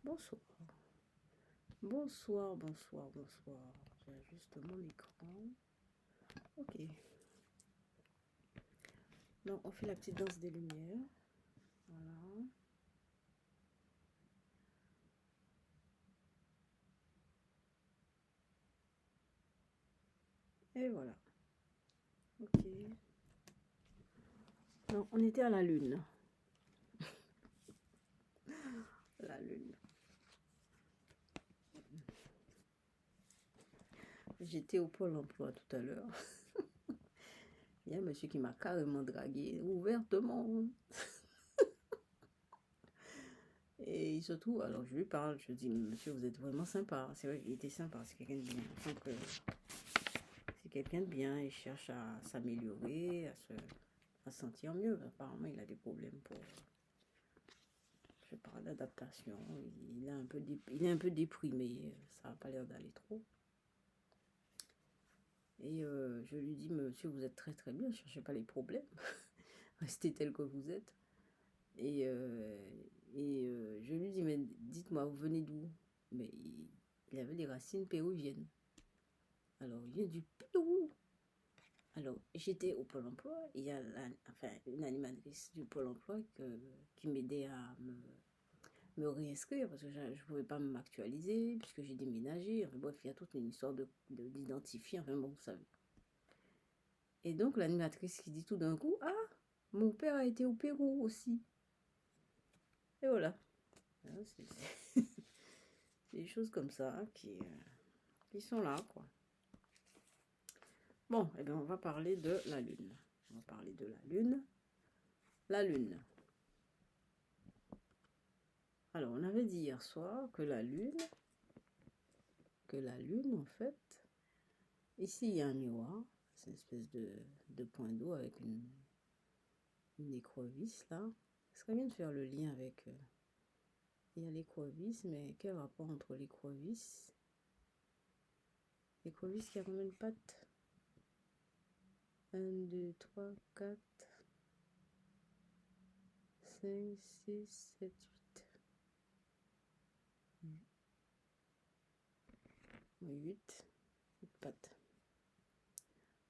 Bonsoir. Bonsoir, bonsoir, bonsoir. J'ajuste mon écran. Ok. Donc, on fait la petite danse des lumières. Voilà. Et voilà. Ok. Donc, on était à la lune. La lune. J'étais au pôle emploi tout à l'heure. Il y a un monsieur qui m'a carrément dragué ouvertement. Et il se trouve, alors je lui parle, je dis, monsieur, vous êtes vraiment sympa. C'est vrai, il était sympa, c'est quelqu'un de bien. Donc, c'est quelqu'un de bien, il cherche à s'améliorer, à se sentir mieux. Apparemment, il a des problèmes pour, je parle d'adaptation. Il est un peu déprimé, ça n'a pas l'air d'aller trop. Et je lui dis, monsieur, vous êtes très très bien, ne cherchez pas les problèmes. Restez tel que vous êtes. Et je lui dis, mais dites-moi, vous venez d'où? Mais il avait des racines péruviennes. Alors, il vient du Pérou. Alors, j'étais au Pôle emploi. Il y a une animatrice du Pôle emploi qui m'aidait à me réinscrire parce que je ne pouvais pas m'actualiser puisque j'ai déménagé. Enfin, bref, il y a toute une histoire d'identifier. Enfin, bon, vous savez. Et donc, l'animatrice qui dit tout d'un coup, ah, mon père a été au Pérou aussi. Et voilà. C'est des choses comme ça qui sont là, quoi. Bon, eh bien, on va parler de la Lune. On va parler de la Lune. La Lune. Alors, on avait dit hier soir que la Lune, en fait, ici, il y a un miroir. C'est une espèce de point d'eau avec une écrevisse, là. Ce serait bien de faire le lien avec... il y a l'écrevisse, mais quel rapport entre l'écrevisse? L'écrevisse qui a combien de pattes? 1, 2, 3, 4, 5, 6, 7, 8 pattes.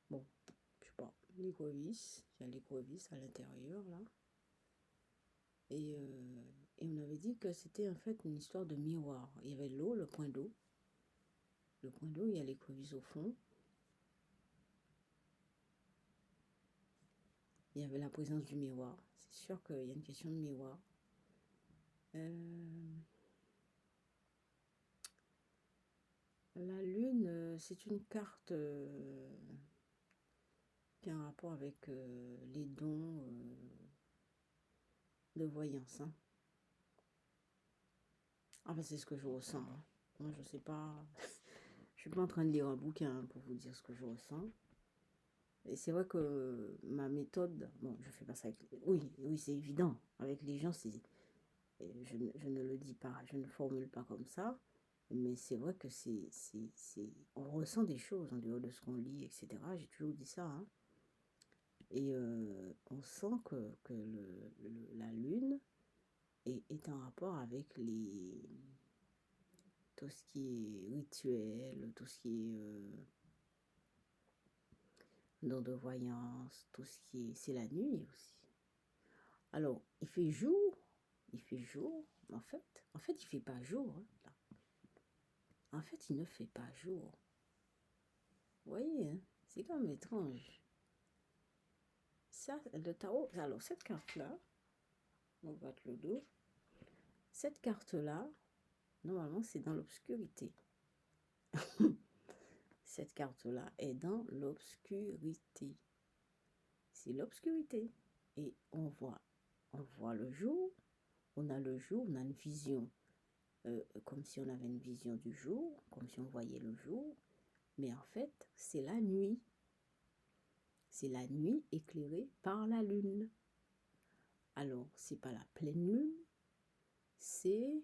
Bon, je sais pas. L'écrevisse, il y a l'écrevisse à l'intérieur, là. Et on avait dit que c'était en fait une histoire de miroir. Il y avait l'eau, le point d'eau. Le point d'eau, il y a l'écrevisse au fond. Il y avait la présence du miroir. C'est sûr qu'il y a une question de miroir. La Lune, c'est une carte qui a un rapport avec les dons de voyance. Hein. Enfin, c'est ce que je ressens. Hein. Moi, je sais pas. Je suis pas en train de lire un bouquin pour vous dire ce que je ressens. Et c'est vrai que ma méthode, bon, je fais pas ça avec... Oui, c'est évident. Avec les gens, je ne le dis pas, je ne formule pas comme ça. Mais c'est vrai que on ressent des choses en dehors de ce qu'on lit, etc. J'ai toujours dit ça. Hein. Et on sent que la Lune est en rapport avec tout ce qui est rituel, tout ce qui est don de voyance, tout ce qui est... C'est la nuit aussi. Alors, il fait jour, mais en fait, il fait pas jour. Hein, là. En fait, il ne fait pas jour. Vous voyez, hein, c'est quand même étrange. Ça, le tarot, alors cette carte-là, on va battre le dos. Cette carte-là, normalement, c'est dans l'obscurité. Cette carte-là est dans l'obscurité. C'est l'obscurité. Et on voit le jour. On a le jour, on a une vision. Comme si on avait une vision du jour, comme si on voyait le jour. Mais en fait, c'est la nuit. C'est la nuit éclairée par la lune. Alors, c'est pas la pleine lune, c'est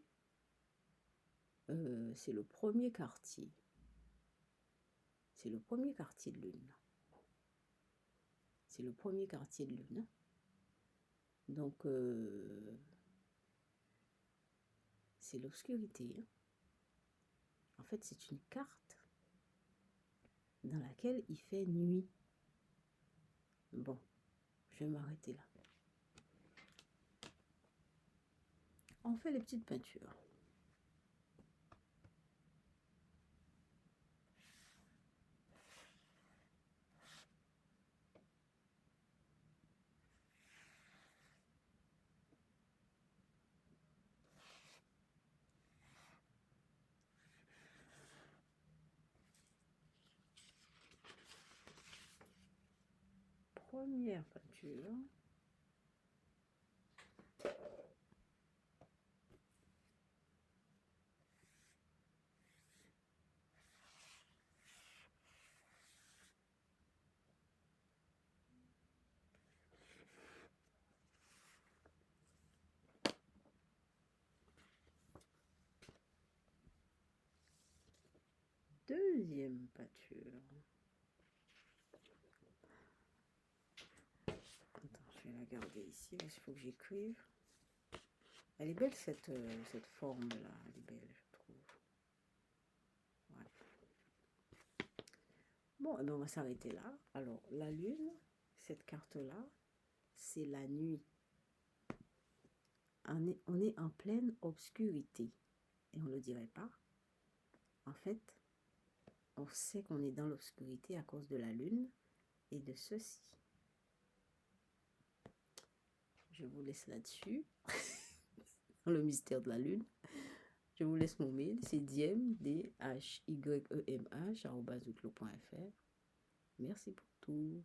le premier quartier. C'est le premier quartier de lune. C'est le premier quartier de lune. Donc, c'est l'obscurité. Hein. En fait, c'est une carte dans laquelle il fait nuit. Bon, je vais m'arrêter là. On fait les petites peintures. Première peinture. Deuxième peinture. Attends, je vais la garder ici parce qu'il faut que j'écrive. Elle est belle cette forme-là, elle est belle, je trouve. Ouais. Bon, eh ben, on va s'arrêter là. Alors, la lune, cette carte-là, c'est la nuit. On est en pleine obscurité. Et on ne le dirait pas. En fait, on sait qu'on est dans l'obscurité à cause de la lune et de ceci. Je vous laisse là-dessus, dans le mystère de la lune. Je vous laisse mon mail, c'est diem, d-h-y-e-m-h, @outlook.fr. Merci pour tout.